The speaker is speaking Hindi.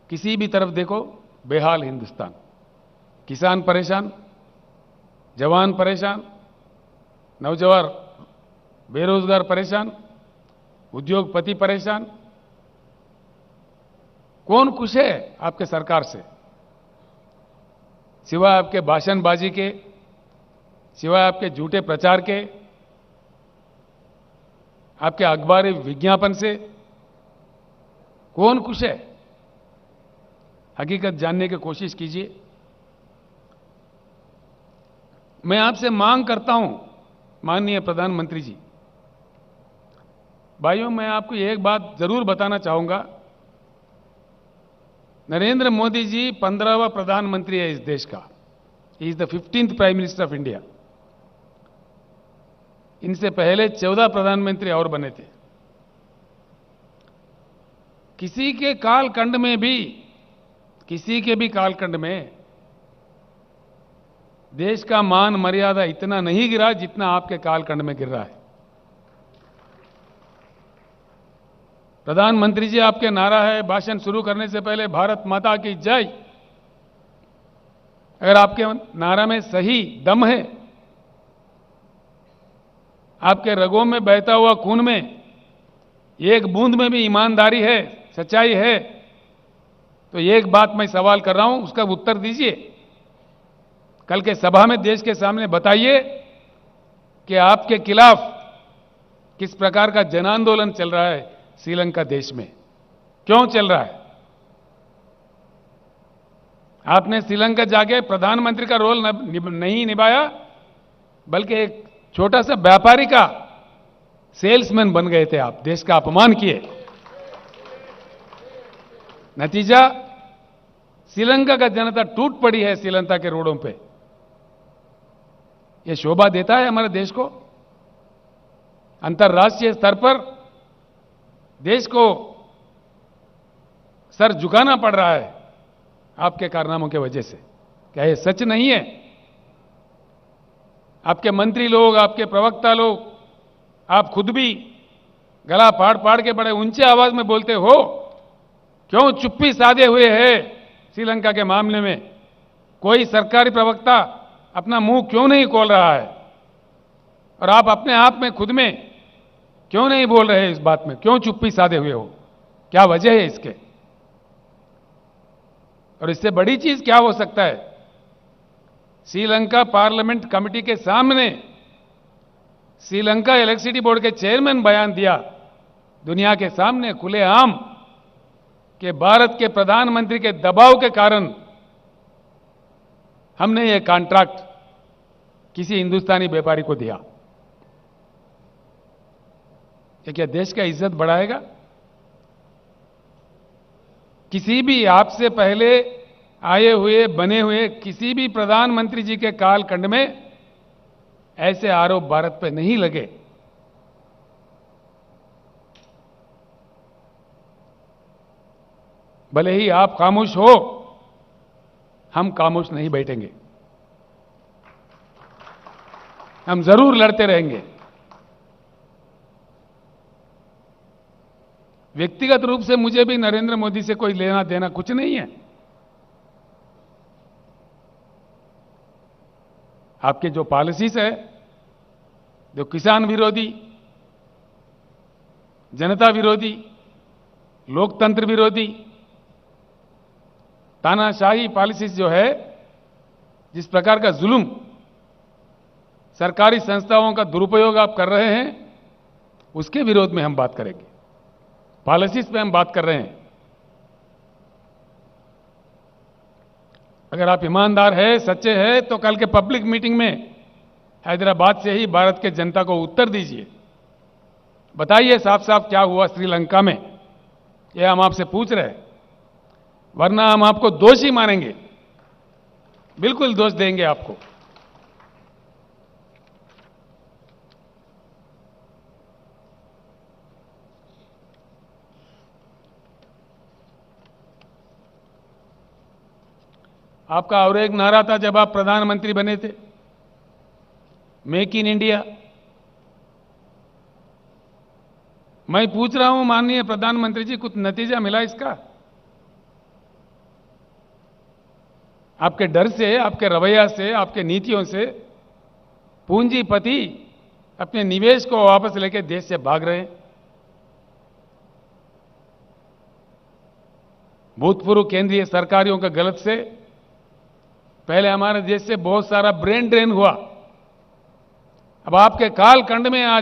किसी भी तरफ देखो बेहाल हिंदुस्तान। किसान परेशान, जवान परेशान, नौजवान बेरोजगार परेशान, उद्योगपति परेशान। कौन खुश है आपके सरकार से? सिवाय आपके भाषणबाजी के, सिवाय आपके झूठे प्रचार के, आपके अखबारी विज्ञापन से कौन खुश है? हकीकत जानने की कोशिश कीजिए। मैं आपसे मांग करता हूं, माननीय प्रधानमंत्री जी, भाइयों, मैं आपको एक बात जरूर बताना चाहूंगा। नरेंद्र मोदी जी 15वां प्रधानमंत्री है इस देश का। He is the 15th prime minister of India. इनसे पहले 14 प्रधानमंत्री और बने थे। किसी के कालखंड में भी, किसी के भी कालखंड में देश का मान मर्यादा इतना नहीं गिरा जितना आपके कालखंड में गिर रहा है। प्रधानमंत्री जी, आपके नारा है भाषण शुरू करने से पहले भारत माता की जय। अगर आपके नारा में सही दम है, आपके रगों में बहता हुआ खून में एक बूंद में भी ईमानदारी है, सच्चाई है, तो एक बात मैं सवाल कर रहा हूं, उसका उत्तर दीजिए। कल के सभा में देश के सामने बताइए कि आपके खिलाफ किस प्रकार का जन आंदोलन चल रहा है श्रीलंका देश में, क्यों चल रहा है? आपने श्रीलंका जाके प्रधानमंत्री का रोल नहीं निभाया, बल्कि एक छोटा सा व्यापारी का सेल्समैन बन गए थे। आप देश का अपमान किए। नतीजा, श्रीलंका का जनता टूट पड़ी है श्रीलंका के रोडों पे। यह शोभा देता है हमारे देश को? अंतर्राष्ट्रीय स्तर पर देश को सर झुकाना पड़ रहा है आपके कारनामों की वजह से। क्या यह सच नहीं है? आपके मंत्री लोग, आपके प्रवक्ता लोग, आप खुद भी गला फाड़ फाड़ के बड़े ऊंचे आवाज में बोलते हो। क्यों चुप्पी साधे हुए है श्रीलंका के मामले में? कोई सरकारी प्रवक्ता अपना मुंह क्यों नहीं खोल रहा है? और आप अपने आप में, खुद में क्यों नहीं बोल रहे इस बात में? क्यों चुप्पी साधे हुए हो? क्या वजह है इसके? और इससे बड़ी चीज क्या हो सकता है? श्रीलंका पार्लियामेंट कमेटी के सामने श्रीलंका इलेक्ट्रिसिटी बोर्ड के चेयरमैन बयान दिया दुनिया के सामने खुलेआम कि भारत के प्रधानमंत्री के दबाव के कारण हमने ये कॉन्ट्रैक्ट किसी हिंदुस्तानी व्यापारी को दिया। ये क्या देश का इज्जत बढ़ाएगा? किसी भी आपसे पहले आए हुए, बने हुए किसी भी प्रधानमंत्री जी के कालखंड में ऐसे आरोप भारत पर नहीं लगे। भले ही आप खामोश हो, हम खामोश नहीं बैठेंगे। हम जरूर लड़ते रहेंगे। व्यक्तिगत रूप से मुझे भी नरेंद्र मोदी से कोई लेना देना कुछ नहीं है। आपके जो पॉलिसीज है, जो किसान विरोधी, जनता विरोधी, लोकतंत्र विरोधी, तानाशाही पॉलिसीज जो है, जिस प्रकार का जुल्म, सरकारी संस्थाओं का दुरुपयोग आप कर रहे हैं, उसके विरोध में हम बात करेंगे। पॉलिसीज पे हम बात कर रहे हैं। अगर आप ईमानदार है, सच्चे हैं, तो कल के पब्लिक मीटिंग में हैदराबाद से ही भारत के जनता को उत्तर दीजिए। बताइए साफ साफ क्या हुआ श्रीलंका में, यह हम आपसे पूछ रहे हैं। वरना हम आपको दोषी मानेंगे, बिल्कुल दोष देंगे आपको। आपका और एक नारा था जब आप प्रधानमंत्री बने थे, मेक इन इंडिया। मैं पूछ रहा हूं माननीय प्रधानमंत्री जी, कुछ नतीजा मिला इसका? आपके डर से, आपके रवैया से, आपके नीतियों से पूंजीपति अपने निवेश को वापस लेके देश से भाग रहे हैं। भूतपूर्व केंद्रीय सरकारियों का गलत से पहले हमारे देश से बहुत सारा ब्रेन ड्रेन हुआ। अब आपके कालखंड में आज